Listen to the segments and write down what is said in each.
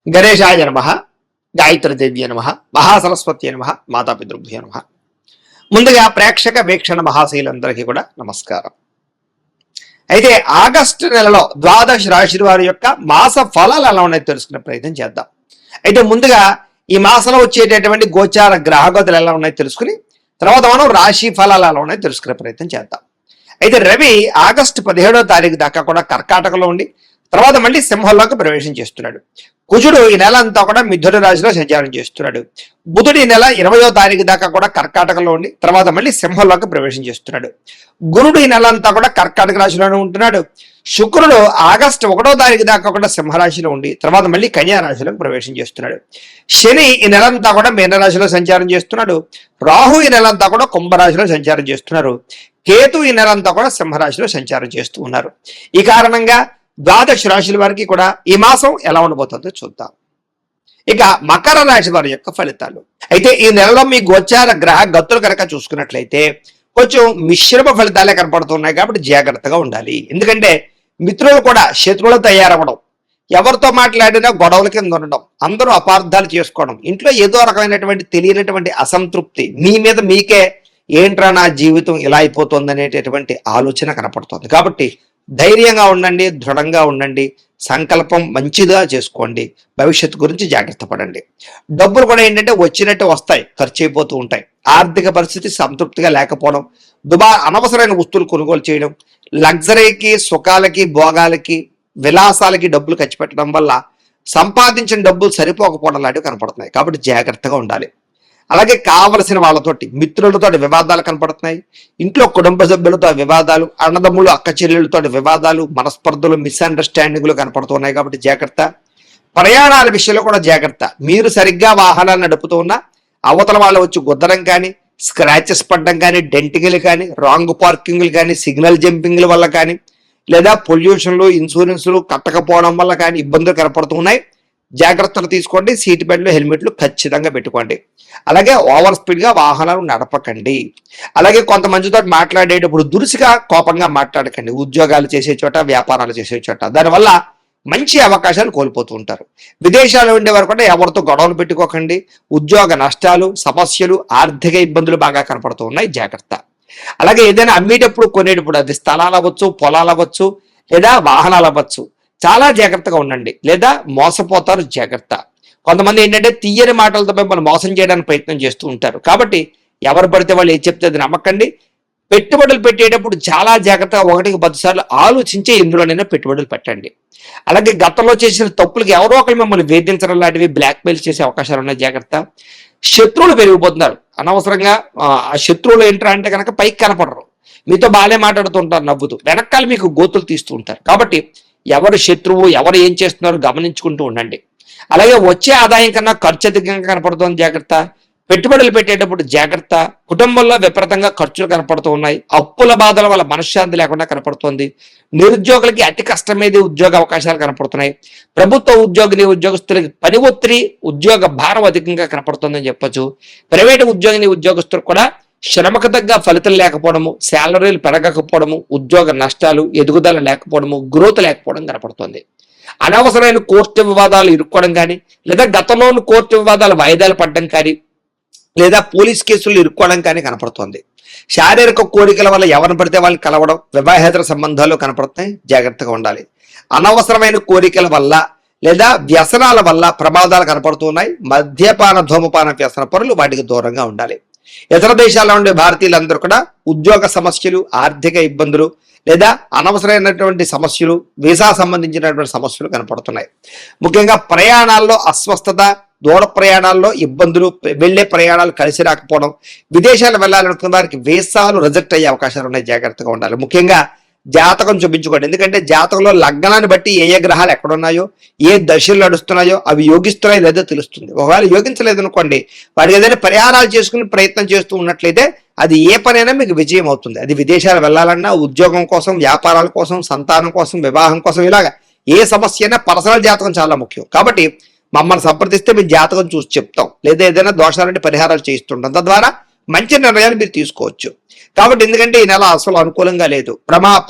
గణేశాయ నమః, గాయత్రీదేవ్య నమః, మహాసరస్వత్యై నమః, మాతాపితృభ్యో నమః. ముందుగా ప్రేక్షక వీక్షణ మహాశీలందరికీ కూడా నమస్కారం. అయితే ఆగస్టు నెలలో ద్వాదశ రాశి వారి యొక్క మాస ఫలాలు ఎలా ఉన్నాయో తెలుసుకునే ప్రయత్నం చేద్దాం. అయితే ముందుగా ఈ మాసంలో వచ్చేటటువంటి గోచార గ్రహగతులు ఎలా ఉన్నాయో తెలుసుకుని తర్వాత మనం రాశి ఫలాలు ఎలా ఉన్నాయో తెలుసుకునే ప్రయత్నం చేద్దాం. అయితే రవి ఆగస్టు 17వ తారీఖు దాకా కూడా కర్కాటకలో ఉండి తర్వాత మళ్ళీ సింహంలోకి ప్రవేశం చేస్తున్నాడు. కుజుడు ఈ నెల అంతా కూడా మిథున రాశిలో సంచారం చేస్తున్నాడు. బుధుడు ఈ నెల 20వ తారీఖు దాకా కూడా కర్కాటకలో ఉండి తర్వాత మళ్ళీ సింహంలోకి ప్రవేశం చేస్తున్నాడు. గురుడు ఈ నెల అంతా కూడా కర్కాటక రాశిలోనే ఉంటున్నాడు. శుక్రుడు ఆగస్టు 1వ తారీఖు దాకా కూడా సింహరాశిలో ఉండి తర్వాత మళ్ళీ కన్యా రాశిలోకి ప్రవేశం చేస్తున్నాడు. శని ఈ నెలంతా కూడా మీనరాశిలో సంచారం చేస్తున్నాడు. రాహు ఈ నెలంతా కూడా కుంభరాశిలో సంచారం చేస్తున్నారు. కేతు ఈ నెలంతా కూడా సింహరాశిలో సంచారం చేస్తూ ఉన్నారు. ఈ కారణంగా ద్వాదశ రాశుల వారికి కూడా ఈ మాసం ఎలా ఉండబోతుందో చూద్దాం. ఇక మకర రాశి వారి యొక్క ఫలితాలు. అయితే ఈ నెలలో మీ గోచార గ్రహ గతులు కనుక చూసుకున్నట్లయితే కొంచెం మిశ్రమ ఫలితాలే కనపడుతున్నాయి కాబట్టి జాగ్రత్తగా ఉండాలి. ఎందుకంటే మిత్రులు కూడా శత్రువులు తయారవ్వడం, ఎవరితో మాట్లాడినా గొడవల కింద ఉండడం, అందరూ అపార్థాలు చేసుకోవడం, ఇంట్లో ఏదో రకమైనటువంటి తెలియనటువంటి అసంతృప్తి, మీ మీద మీకే ఏంట్రా నా జీవితం ఇలా అయిపోతుంది అనేటటువంటి ఆలోచన కనపడుతుంది. కాబట్టి ధైర్యంగా ఉండండి, దృఢంగా ఉండండి, సంకల్పం మంచిగా చేసుకోండి, భవిష్యత్తు గురించి జాగ్రత్త పడండి. డబ్బులు కూడా ఏంటంటే వచ్చినట్టు వస్తాయి, ఖర్చు అయిపోతూ ఉంటాయి. ఆర్థిక పరిస్థితి సంతృప్తిగా లేకపోవడం, అనవసరమైన వస్తువులు కొనుగోలు చేయడం, లగ్జరీకి, సుఖాలకి, భోగాలకి, విలాసాలకి డబ్బులు ఖర్చు పెట్టడం వల్ల సంపాదించిన డబ్బులు సరిపోకపోవడం లాంటివి కనపడుతున్నాయి. కాబట్టి జాగ్రత్తగా ఉండాలి. అలాగే కావలసిన వాళ్ళతోటి, మిత్రులతో వివాదాలు కనపడుతున్నాయి. ఇంట్లో కుటుంబ సభ్యులతో వివాదాలు, అన్నదమ్ములు అక్క చెల్లెళ్ళతో వివాదాలు, మనస్పర్ధలు, మిస్అండర్స్టాండింగ్లు కనపడుతున్నాయి. కాబట్టి జాగ్రత్త. ప్రయాణాల విషయంలో కూడా జాగ్రత్త. మీరు సరిగ్గా వాహనాలు నడుపుతూ ఉన్నా అవతల వాళ్ళు వచ్చి గుద్దడం కానీ, స్క్రాచెస్ పడడం కానీ, డెంటింగ్లు కానీ, రాంగ్ పార్కింగ్లు కానీ, సిగ్నల్ జంపింగ్ల వల్ల కానీ, లేదా పొల్యూషన్లు, ఇన్సూరెన్సులు కట్టకపోవడం వల్ల కానీ ఇబ్బందులు కనపడుతున్నాయి. జాగ్రత్తలు తీసుకోండి. సీట్ బెల్ట్లు, హెల్మెట్లు ఖచ్చితంగా పెట్టుకోండి. అలాగే ఓవర్ స్పీడ్ గా వాహనాలు నడపకండి. అలాగే కొంతమందితో మాట్లాడేటప్పుడు దురుసుగా, కోపంగా మాట్లాడకండి. ఉద్యోగాలు చేసే చోట, వ్యాపారాలు చేసే చోట దానివల్ల మంచి అవకాశాలు కోల్పోతూ ఉంటారు. విదేశాల్లో ఉండేవారు కూడా ఎవరితో గొడవలు పెట్టుకోకండి. ఉద్యోగ నష్టాలు, సమస్యలు, ఆర్థిక ఇబ్బందులు బాగా కనపడుతూ ఉన్నాయి. జాగ్రత్త. అలాగే ఏదైనా అమ్మేటప్పుడు, కొనేటప్పుడు, అది స్థలాలు అవ్వచ్చు, పొలాలు అవ్వచ్చు, లేదా వాహనాలు అవ్వచ్చు, చాలా జాగ్రత్తగా ఉండండి, లేదా మోసపోతారు. జాగ్రత్త. కొంతమంది ఏంటంటే తీయని మాటలతో మిమ్మల్ని మోసం చేయడానికి ప్రయత్నం చేస్తూ ఉంటారు. కాబట్టి ఎవరు పడితే వాళ్ళు ఏం చెప్తే అది నమ్మకండి. పెట్టుబడులు పెట్టేటప్పుడు చాలా జాగ్రత్తగా 1కి 10 సార్లు ఆలోచించే ఇందులోనైనా పెట్టుబడులు పెట్టండి. అలాగే గతంలో చేసిన తప్పులకి ఎవరో ఒకరు మిమ్మల్ని వేధించడం లాంటివి, బ్లాక్మెయిల్ చేసే అవకాశాలు ఉన్నాయి. జాగ్రత్త. శత్రువులు పెరిగిపోతున్నారు అనవసరంగా. ఆ శత్రువులు ఏంటంటే అంటే కనుక పైకి కనపడరు, మీతో బాగానే మాట్లాడుతుంటారు, నవ్వుతూ, వెనకాల మీకు గోతులు తీస్తూ ఉంటారు. కాబట్టి ఎవరు శత్రువు, ఎవరు ఏం చేస్తున్నారో గమనించుకుంటూ ఉండండి. అలాగే వచ్చే ఆదాయం కన్నా ఖర్చు అధికంగా కనపడుతుంది. జాగ్రత్త. పెట్టుబడులు పెట్టేటప్పుడు జాగ్రత్త. కుటుంబంలో విపరీతంగా ఖర్చులు కనపడుతూ ఉన్నాయి. అప్పుల బాధల వల్ల మనశ్శాంతి లేకుండా కనపడుతోంది. నిరుద్యోగులకి అతి కష్టమేది ఉద్యోగ అవకాశాలు కనపడుతున్నాయి. ప్రభుత్వ ఉద్యోగస్తులకి పని ఒత్తిడి, ఉద్యోగ భారం అధికంగా కనపడుతుందని చెప్పొచ్చు. ప్రైవేటు ఉద్యోగస్తులకు కూడా శ్రమకు తగ్గ ఫలితం లేకపోవడము, శాలరీలు పెరగకపోవడము, ఉద్యోగ నష్టాలు, ఎదుగుదల లేకపోవడము, గ్రోత్ లేకపోవడం కనపడుతుంది. అనవసరమైన కోర్టు వివాదాలు ఇరుక్కోవడం కానీ, లేదా గతంలోని కోర్టు వివాదాలు వాయిదాలు పడడం కానీ, లేదా పోలీస్ కేసులు ఇరుక్కోవడం కానీ కనపడుతుంది. శారీరక కోరికల వల్ల ఎవరిని పడితే వాళ్ళని కలవడం, వివాహేతర సంబంధాలు కనపడుతున్నాయి. జాగ్రత్తగా ఉండాలి. అనవసరమైన కోరికల వల్ల లేదా వ్యసనాల వల్ల ప్రమాదాలు కనపడుతున్నాయి. మద్యపాన, ధూమపాన వ్యసన పరులు వాటికి దూరంగా ఉండాలి. ఇతర దేశాల్లో ఉండే భారతీయులందరూ కూడా ఉద్యోగ సమస్యలు, ఆర్థిక ఇబ్బందులు, లేదా అనవసరమైనటువంటి సమస్యలు, వీసా సంబంధించినటువంటి సమస్యలు కనపడుతున్నాయి. ముఖ్యంగా ప్రయాణాల్లో అస్వస్థత, దూర ప్రయాణాల్లో ఇబ్బందులు, వెళ్లే ప్రయాణాలు కలిసి రాకపోవడం, విదేశాలు వెళ్ళాలనుకున్న వారికి వీసాలు రిజెక్ట్ అయ్యే అవకాశాలు ఉన్నాయి. జాగ్రత్తగా ఉండాలి. ముఖ్యంగా జాతకం చూపించుకోండి. ఎందుకంటే జాతకంలో లగ్నాన్ని బట్టి ఏ గ్రహాలు ఎక్కడున్నాయో, ఏ దశలు నడుస్తున్నాయో అవి యోగిస్తున్నాయో లేదో తెలుస్తుంది. ఒకవేళ యోగించలేదు అనుకోండి, వాటికి ఏదైనా పరిహారాలు చేసుకుని ప్రయత్నం చేస్తూ ఉన్నట్లయితే అది ఏ పనైనా మీకు విజయం అవుతుంది. అది విదేశాలు వెళ్ళాలన్నా, ఉద్యోగం కోసం, వ్యాపారాల కోసం, సంతానం కోసం, వివాహం కోసం, ఇలాగా ఏ సమస్య అయినా పర్సనల్ జాతకం చాలా ముఖ్యం. కాబట్టి మమ్మల్ని సంప్రదిస్తే మేము జాతకం చూసి చెప్తాం, లేదా ఏదైనా దోషాలంటే పరిహారాలు చేస్తుంటాం. తద్వారా మంచి నిర్ణయాలు మీరు తీసుకోవచ్చు. కాబట్టి ఎందుకంటే ఈ నెల అసలు అనుకూలంగా లేదు.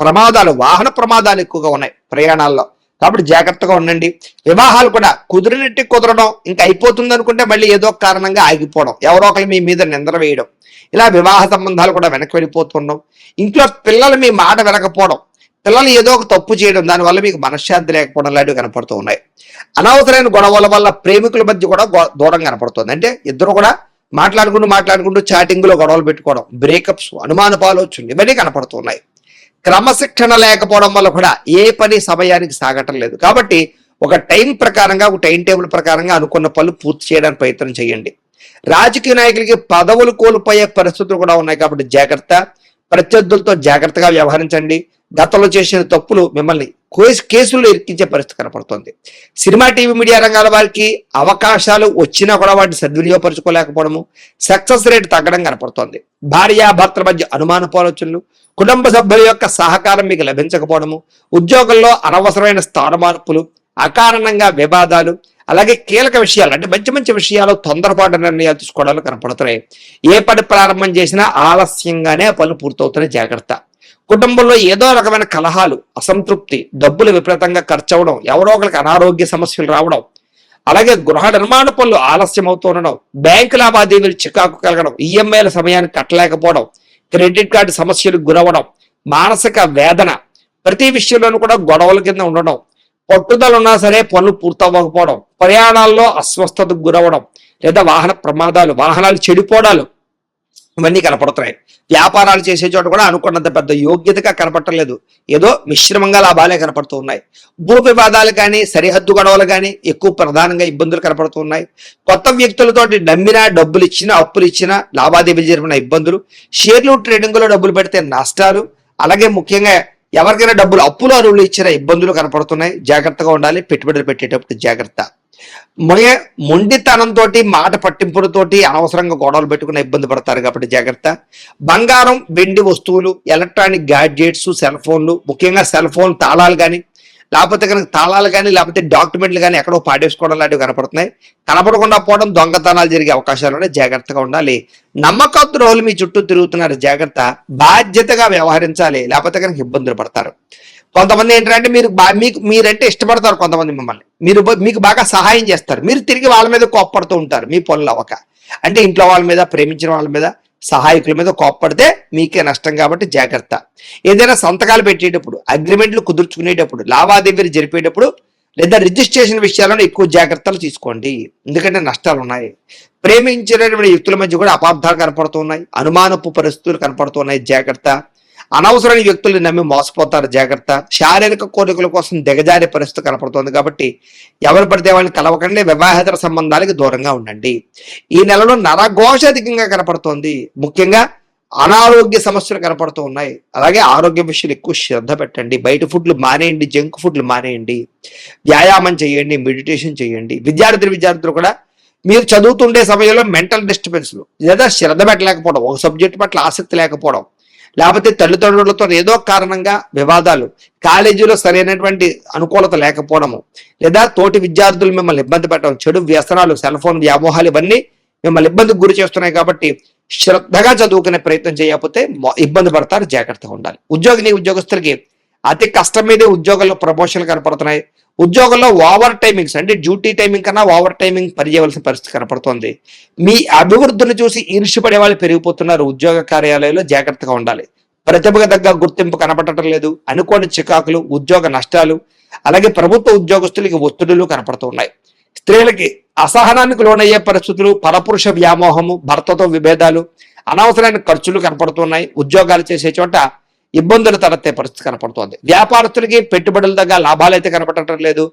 ప్రమాదాలు, వాహన ప్రమాదాలు ఎక్కువగా ఉన్నాయి. ప్రయాణాల్లో కాబట్టి జాగ్రత్తగా ఉండండి. వివాహాలు కూడా కుదిరినట్టు కుదరడం, ఇంకా అయిపోతుంది అనుకుంటే మళ్ళీ ఏదో ఒక కారణంగా ఆగిపోవడం, ఎవరో ఒకరు మీ మీద నిందన వేయడం, ఇలా వివాహ సంబంధాలు కూడా వెనక్కి వెళ్ళిపోతుండడం, ఇంట్లో పిల్లలు మీ మాట వినకపోవడం, పిల్లలు ఏదో ఒక తప్పు చేయడం, దానివల్ల మీకు మనశ్శాంతి లేకపోవడం లాంటివి కనపడుతూ ఉన్నాయి. అనవసరమైన గొడవల వల్ల ప్రేమికుల మధ్య కూడా దూరం కనపడుతుంది. అంటే ఇద్దరు కూడా మాట్లాడుకుంటూ చాటింగ్ లో గొడవలు పెట్టుకోవడం, బ్రేకప్స్, అనుమానపు ఆలోచనలు ఇవన్నీ కనపడుతున్నాయి. క్రమశిక్షణ లేకపోవడం వల్ల కూడా ఏ పని సమయానికి సాగటం లేదు. కాబట్టి ఒక టైం ప్రకారంగా, ఒక టైం టేబుల్ ప్రకారంగా అనుకున్న పనులు పూర్తి చేయడానికి ప్రయత్నం చేయండి. రాజకీయ నాయకులకి పదవులు కోల్పోయే పరిస్థితులు కూడా ఉన్నాయి. కాబట్టి జాగ్రత్త. ప్రత్యర్థులతో జాగ్రత్తగా వ్యవహరించండి. గతంలో చేసిన తప్పులు మిమ్మల్ని కేసుల్లో ఇరికించే పరిస్థితి కనపడుతుంది. సినిమా, టీవీ, మీడియా రంగాల వారికి అవకాశాలు వచ్చినా కూడా వాటిని సద్వినియోగపరచుకోలేకపోవడము, సక్సెస్ రేట్ తగ్గడం కనపడుతోంది. భార్యాభర్తల మధ్య అనుమానపు ఆలోచనలు, కుటుంబ సభ్యుల యొక్క సహకారం మీకు లభించకపోవడము, ఉద్యోగంలో అనవసరమైన స్థాన మార్పులు, అకారణంగా వివాదాలు, అలాగే కీలక విషయాలు అంటే మంచి విషయాలు తొందరపాటు నిర్ణయాలు తీసుకోవడాలు కనపడుతున్నాయి. ఏ పని ప్రారంభం చేసినా ఆలస్యంగానే పనులు పూర్తవుతున్నాయి. జాగ్రత్త. కుటుంబంలో ఏదో రకమైన కలహాలు, అసంతృప్తి, డబ్బులు విపరీతంగా ఖర్చు అవడం, ఎవరో ఒకరికి అనారోగ్య సమస్యలు రావడం, అలాగే గృహ నిర్మాణ పనులు ఆలస్యం అవుతూ ఉండడం, బ్యాంకు లావాదేవీలు చికాకు కలగడం, ఈఎంఐల సమయానికి కట్టలేకపోవడం, క్రెడిట్ కార్డు సమస్యలకు గురవడం, మానసిక వేదన, ప్రతి విషయంలోనూ కూడా గొడవల కింద ఉండడం, పట్టుదల ఉన్నా సరే పనులు పూర్తవ్వకపోవడం, ప్రయాణాల్లో అస్వస్థతకు గురవడం, లేదా వాహన ప్రమాదాలు, వాహనాలు చెడిపోవడాలు ఇవన్నీ కనపడుతున్నాయి. వ్యాపారాలు చేసే చోట కూడా అనుకున్నంత పెద్ద యోగ్యతగా కనపడలేదు. ఏదో మిశ్రమంగా లాభాలే కనపడుతూ ఉన్నాయి. భూ వివాదాలు కానీ, సరిహద్దు గొడవలు కానీ ఎక్కువ ప్రధానంగా ఇబ్బందులు కనపడుతూ ఉన్నాయి. కొత్త వ్యక్తులతోటి నమ్మినా, డబ్బులు ఇచ్చినా, అప్పులు ఇచ్చినా, లావాదేవీలు జరిపిన ఇబ్బందులు, షేర్లు ట్రేడింగ్ లో డబ్బులు పెడితే నష్టాలు, అలాగే ముఖ్యంగా ఎవరికైనా డబ్బులు అప్పులు అరువులు ఇచ్చిన ఇబ్బందులు కనపడుతున్నాయి. జాగ్రత్తగా ఉండాలి. పెట్టుబడులు పెట్టేటప్పుడు జాగ్రత్త. మొండితనంతో, మాట పట్టింపులతోటి అనవసరంగా గొడవలు పెట్టుకుని ఇబ్బంది పడతారు. కాబట్టి జాగ్రత్త. బంగారం, వెండి వస్తువులు, ఎలక్ట్రానిక్ గ్యాడ్జెట్స్, సెల్ ఫోన్లు, ముఖ్యంగా సెల్ ఫోన్ తాళాలు కానీ, లేకపోతే డాక్యుమెంట్లు కానీ ఎక్కడో పాడేసుకోవడం లాంటివి కనపడుతున్నాయి. కనపడకుండా పోవడం, దొంగతనాలు జరిగే అవకాశాలు ఉన్నాయి. జాగ్రత్తగా ఉండాలి. నమ్మకద్రోహులు మీ చుట్టూ తిరుగుతున్నారు. జాగ్రత్త. బాధ్యతగా వ్యవహరించాలి, లేకపోతే కనుక ఇబ్బందులు పడతారు. కొంతమంది ఏంటంటే మీరంటే ఇష్టపడతారు. కొంతమంది మీకు బాగా సహాయం చేస్తారు. మీరు తిరిగి వాళ్ళ మీద కోప్పడుతూ ఉంటారు మీ పనులు అవ్వక. అంటే ఇంట్లో వాళ్ళ మీద, ప్రేమించిన వాళ్ళ మీద, సహాయకుల మీద కోప్పడితే మీకే నష్టం. కాబట్టి జాగ్రత్త. ఏదైనా సంతకాలు పెట్టేటప్పుడు, అగ్రిమెంట్లు కుదుర్చుకునేటప్పుడు, లావాదేవీలు జరిపేటప్పుడు, లేదా రిజిస్ట్రేషన్ విషయాలను ఎక్కువ జాగ్రత్తలు తీసుకోండి. ఎందుకంటే నష్టాలు ఉన్నాయి. ప్రేమించినటువంటి వ్యక్తుల మధ్య కూడా అపార్థాలు కనపడుతున్నాయి. అనుమానపు పరిస్థితులు కనపడుతున్నాయి. జాగ్రత్త. అనవసరమైన వ్యక్తులను నమ్మి మోసపోతారు. జాగ్రత్త. శారీరక కోరికల కోసం దిగజారే పరిస్థితి కనపడుతోంది. కాబట్టి ఎవరు పడితే వాళ్ళని కలవకండి. వివాహేతర సంబంధాలకు దూరంగా ఉండండి. ఈ నెలలో నరఘోష అధికంగా కనపడుతోంది. ముఖ్యంగా అనారోగ్య సమస్యలు కనపడుతూ ఉన్నాయి. అలాగే ఆరోగ్య విషయాలు ఎక్కువ శ్రద్ధ పెట్టండి. బయట ఫుడ్లు మానేయండి, జంక్ ఫుడ్లు మానేయండి, వ్యాయామం చేయండి, మెడిటేషన్ చేయండి. విద్యార్థులు కూడా మీరు చదువుతుండే సమయంలో మెంటల్ డిస్టర్బెన్స్లు, లేదా శ్రద్ధ పెట్టలేకపోవడం, ఒక సబ్జెక్ట్ పట్ల ఆసక్తి లేకపోవడం, లేకపోతే తల్లిదండ్రులతో ఏదో కారణంగా వివాదాలు, కాలేజీలో సరైనటువంటి అనుకూలత లేకపోవడము, లేదా తోటి విద్యార్థులు మిమ్మల్ని ఇబ్బంది పెట్టడం, చెడు వ్యసనాలు, సెల్ ఫోన్ వ్యామోహాలు ఇవన్నీ మిమ్మల్ని ఇబ్బందికి గురి చేస్తున్నాయి. కాబట్టి శ్రద్ధగా చదువుకునే ప్రయత్నం చేయకపోతే ఇబ్బంది పడతారు. జాగ్రత్తగా ఉండాలి. ఉద్యోగస్తులకి అతి కష్టం మీదే ఉద్యోగంలో ప్రమోషన్లు కనపడుతున్నాయి. ఉద్యోగంలో ఓవర్ టైమింగ్స్, అంటే డ్యూటీ టైమింగ్ కన్నా ఓవర్ టైమింగ్ పనిచేయవలసిన పరిస్థితి కనపడుతోంది. మీ అభివృద్ధిని చూసి ఈర్ష్యపడే వాళ్ళు పెరిగిపోతున్నారు. ఉద్యోగ కార్యాలయంలో జాగ్రత్తగా ఉండాలి. ప్రతిభకు తగ్గ గుర్తింపు కనపడటం లేదు. అనుకోని చికాకులు, ఉద్యోగ నష్టాలు, అలాగే ప్రభుత్వ ఉద్యోగస్తులకి ఒత్తిడులు కనపడుతున్నాయి. స్త్రీలకి అసహనానికి లోనయ్యే పరిస్థితులు, పరపురుష వ్యామోహము, భర్తతో విభేదాలు, అనవసరమైన ఖర్చులు కనపడుతున్నాయి. ఉద్యోగాలు చేసే చోట ఇబ్బందులు తలెత్తే పరిస్థితి కనపడుతోంది. వ్యాపారస్తులకి పెట్టుబడుల దగ్గర లాభాలు అయితే కనపడటం లేదు.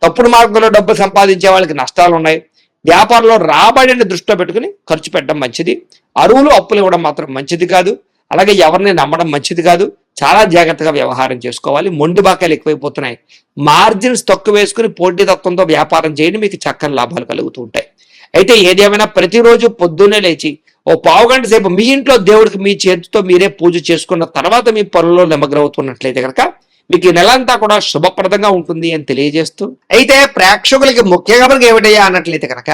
తప్పుడు మార్గంలో డబ్బు సంపాదించే వాళ్ళకి నష్టాలు ఉన్నాయి. వ్యాపారంలో రాబడిని దృష్టిలో పెట్టుకుని ఖర్చు పెట్టడం మంచిది. అరువులు, అప్పులు ఇవ్వడం మాత్రం మంచిది కాదు. అలాగే ఎవరిని నమ్మడం మంచిది కాదు. చాలా జాగ్రత్తగా వ్యవహారం చేసుకోవాలి. మొండి బాకాలు ఎక్కువైపోతున్నాయి. మార్జిన్స్ తక్కువ వేసుకుని పోటీతత్వంతో వ్యాపారం చేయండి. మీకు చక్కని లాభాలు కలుగుతూ ఉంటాయి. అయితే ఏదేమైనా ప్రతిరోజు పొద్దున్నే లేచి ఓ పావుగంట సేపు మీ ఇంట్లో దేవుడికి మీ చేతితో మీరే పూజ చేసుకున్న తర్వాత మీ పనుల్లో నిమగ్నమవుతున్నట్లయితే కనుక మీకు ఈ నెల అంతా కూడా శుభప్రదంగా ఉంటుంది అని తెలియజేస్తూ, అయితే ప్రేక్షకులకి ముఖ్యంగా మనకి ఏమిటయ్యా అన్నట్లయితే కనుక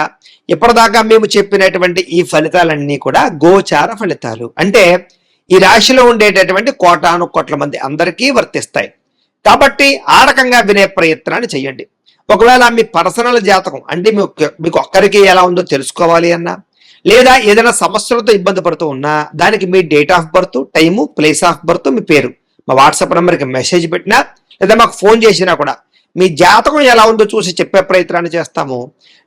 ఇప్పటిదాకా మేము చెప్పినటువంటి ఈ ఫలితాలన్నీ కూడా గోచార ఫలితాలు. అంటే ఈ రాశిలో ఉండేటటువంటి కోటాను కోట్ల మంది అందరికీ వర్తిస్తాయి. కాబట్టి ఆ రకంగా వినే ప్రయత్నాన్ని చేయండి. ఒకవేళ మీ పర్సనల్ జాతకం అంటే మీకు ఒక్కరికి ఎలా ఉందో తెలుసుకోవాలి అన్నా, లేదా ఏదైనా సమస్యలతో ఇబ్బంది పడుతూ ఉన్నా దానికి మీ date of birth, time, place of birth, మీ పేరు మా వాట్సాప్ నెంబర్కి మెసేజ్ పెట్టినా లేదా మాకు ఫోన్ చేసినా కూడా మీ జాతకం ఎలా ఉందో చూసి చెప్పే ప్రయత్నాన్ని చేస్తాము.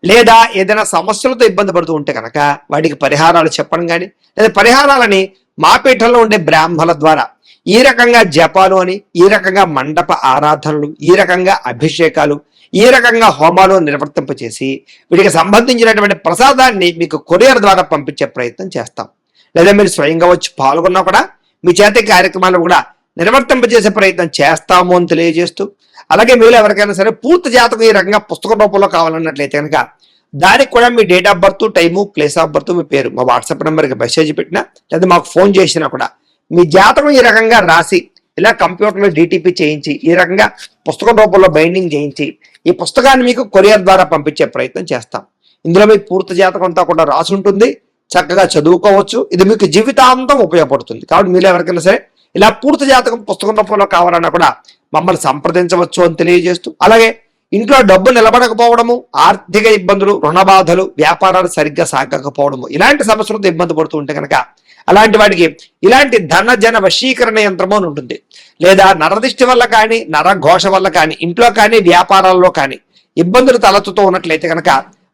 లేదా ఏదైనా సమస్యలతో ఇబ్బంది పడుతూ ఉంటే కనుక వాటికి పరిహారాలు చెప్పడం కానీ లేదా పరిహారాలని మా పీఠంలో ఉండే బ్రాహ్మణుల ద్వారా ఈ రకంగా జపాలు అని, ఈ రకంగా మండప ఆరాధనలు, ఈ రకంగా అభిషేకాలు, ఈ రకంగా హోమాలు నిర్వర్తింపచేసి వీటికి సంబంధించినటువంటి ప్రసాదాన్ని మీకు కొరియర్ ద్వారా పంపించే ప్రయత్నం చేస్తాం. లేదా మీరు స్వయంగా వచ్చి పాల్గొన్నా కూడా మీ చేతి కార్యక్రమాలు కూడా నిర్వర్తింపజేసే ప్రయత్నం చేస్తాము అని తెలియజేస్తూ, అలాగే మీరు ఎవరికైనా సరే పూర్తి జాతకం ఈ రకంగా పుస్తక రూపంలో కావాలన్నట్లయితే కనుక దానికి కూడా మీ date of birth, time, place of birth, మీ పేరు మా వాట్సాప్ నెంబర్కి మెసేజ్ పెట్టినా లేదా మాకు ఫోన్ చేసినా కూడా మీ జాతకం ఈ రకంగా రాసి ఇలా కంప్యూటర్లో డిటిపి చేయించి ఈ రకంగా పుస్తకం రూపంలో బైండింగ్ చేయించి ఈ పుస్తకాన్ని మీకు కొరియర్ ద్వారా పంపించే ప్రయత్నం చేస్తాం. ఇందులో మీకు పూర్తి జాతకం అంతా కూడా రాసి ఉంటుంది, చక్కగా చదువుకోవచ్చు. ఇది మీకు జీవితాంతం ఉపయోగపడుతుంది. కాబట్టి మీరు ఎవరికైనా సరే ఇలా పూర్తి జాతకం పుస్తకం రూపంలో కావాలన్నా కూడా మమ్మల్ని సంప్రదించవచ్చు అని తెలియజేస్తూ, అలాగే ఇంట్లో డబ్బు నిలబడకపోవడము, ఆర్థిక ఇబ్బందులు, రుణ బాధలు, వ్యాపారాలు సరిగ్గా సాగకపోవడము, ఇలాంటి సమస్యలతో ఇబ్బంది పడుతూ ఉంటే కనుక అలాంటి వాటికి ఇలాంటి ధన జన వశీకరణ యంత్రము అని ఉంటుంది. లేదా నరదిష్టి వల్ల కానీ, నరఘోష వల్ల కానీ, ఇంట్లో కానీ వ్యాపారాల్లో కానీ ఇబ్బందులు తలెత్తుతూ ఉన్నట్లయితే కనుక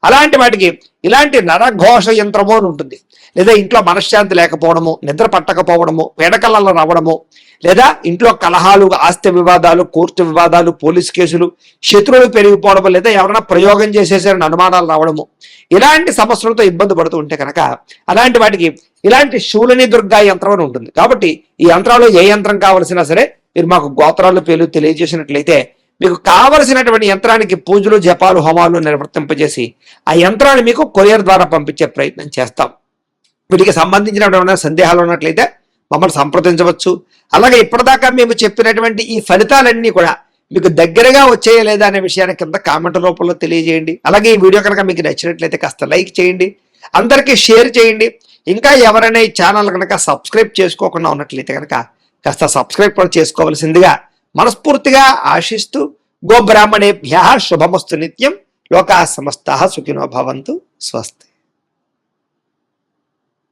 అలాంటి వాటికి ఇలాంటి నరఘోష యంత్రము అని ఉంటుంది. లేదా ఇంట్లో మనశ్శాంతి లేకపోవడము, నిద్ర పట్టకపోవడము, వేడకలలో రావడము, లేదా ఇంట్లో కలహాలు, ఆస్తి వివాదాలు, కోర్టు వివాదాలు, పోలీస్ కేసులు, శత్రువులు పెరిగిపోవడము, లేదా ఎవరైనా ప్రయోగం చేసేసారని అనుమానాలు రావడము, ఇలాంటి సమస్యలతో ఇబ్బంది పడుతూ ఉంటే కనుక అలాంటి వాటికి ఇలాంటి శూలిని దుర్గా యంత్రం అని ఉంటుంది. కాబట్టి ఈ యంత్రాలు ఏ యంత్రం కావలసినా సరే మీరు మాకు గోత్రాలు పేర్లు తెలియజేసినట్లయితే మీకు కావలసినటువంటి యంత్రానికి పూజలు, జపాలు, హోమాలు నిర్వర్తింపజేసి ఆ యంత్రాన్ని మీకు కొరియర్ ద్వారా పంపించే ప్రయత్నం చేస్తాం. వీటికి సంబంధించిన సందేహాలు ఉన్నట్లయితే మమ్మల్ని సంప్రదించవచ్చు. అలాగే ఇప్పటిదాకా మేము చెప్పినటువంటి ఈ ఫలితాలన్నీ కూడా మీకు దగ్గరగా వచ్చాయా లేదా అనే విషయాన్ని కింద కామెంట్ రూపంలో తెలియజేయండి. అలాగే ఈ వీడియో కనుక మీకు నచ్చినట్లయితే కాస్త లైక్ చేయండి, అందరికీ షేర్ చేయండి. ఇంకా ఎవరైనా ఈ ఛానల్ కనుక సబ్స్క్రైబ్ చేసుకోకుండా ఉన్నట్లయితే కనుక కాస్త సబ్స్క్రైబ్ కూడా చేసుకోవాల్సిందిగా మనస్ఫూర్తిగా ఆశిస్తూ, గోబ్రాహ్మణేభ్యః శుభమస్తు నిత్యం, లోకాః సమస్తాః సుఖినో భవంతు. స్వస్తి.